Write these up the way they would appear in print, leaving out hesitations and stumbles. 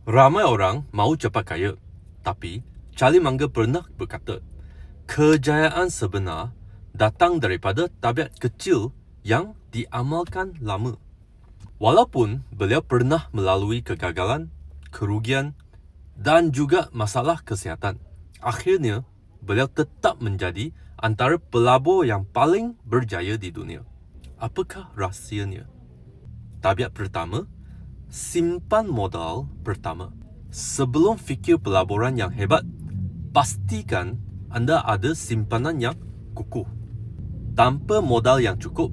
Ramai orang mahu cepat kaya, tapi Charlie Munger pernah berkata, kejayaan sebenar datang daripada tabiat kecil yang diamalkan lama. Walaupun beliau pernah melalui kegagalan, kerugian dan juga masalah kesihatan, akhirnya beliau tetap menjadi antara pelabur yang paling berjaya di dunia. Apakah rahsianya? Tabiat pertama, simpan modal pertama. Sebelum fikir pelaburan yang hebat, pastikan anda ada simpanan yang kukuh. Tanpa modal yang cukup,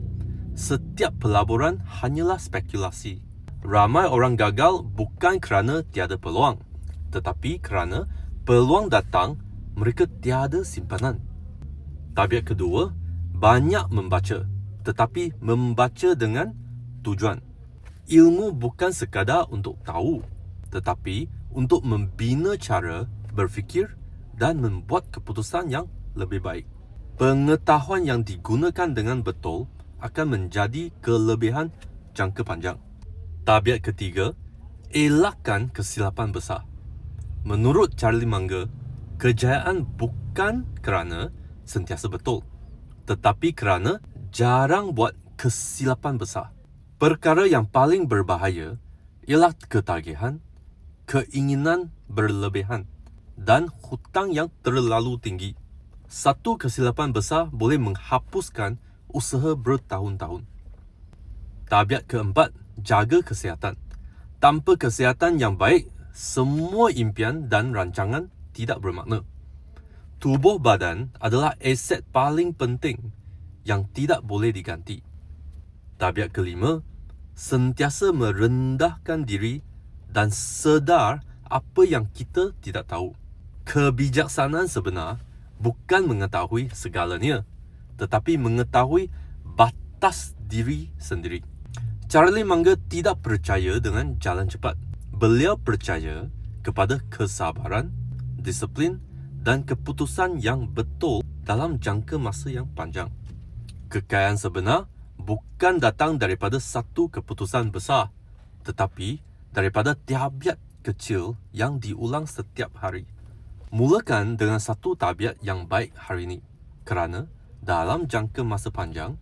setiap pelaburan hanyalah spekulasi. Ramai orang gagal bukan kerana tiada peluang, tetapi kerana peluang datang, mereka tiada simpanan. Tabiat kedua, banyak membaca, tetapi membaca dengan tujuan. Ilmu bukan sekadar untuk tahu, tetapi untuk membina cara berfikir dan membuat keputusan yang lebih baik. Pengetahuan yang digunakan dengan betul akan menjadi kelebihan jangka panjang. Tabiat ketiga, elakkan kesilapan besar. Menurut Charlie Munger, kejayaan bukan kerana sentiasa betul, tetapi kerana jarang buat kesilapan besar. Perkara yang paling berbahaya ialah ketagihan, keinginan berlebihan dan hutang yang terlalu tinggi. Satu kesilapan besar boleh menghapuskan usaha bertahun-tahun. Tabiat keempat, jaga kesihatan. Tanpa kesihatan yang baik, semua impian dan rancangan tidak bermakna. Tubuh badan adalah aset paling penting yang tidak boleh diganti. Tabiat kelima, sentiasa merendahkan diri dan sedar apa yang kita tidak tahu. Kebijaksanaan sebenar bukan mengetahui segalanya, tetapi mengetahui batas diri sendiri. Charlie Munger tidak percaya dengan jalan cepat. Beliau percaya kepada kesabaran, disiplin dan keputusan yang betul dalam jangka masa yang panjang. Kekayaan sebenar bukan datang daripada satu keputusan besar, tetapi daripada tabiat kecil yang diulang setiap hari. Mulakan dengan satu tabiat yang baik hari ini, kerana dalam jangka masa panjang,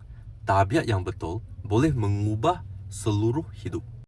tabiat yang betul boleh mengubah seluruh hidup.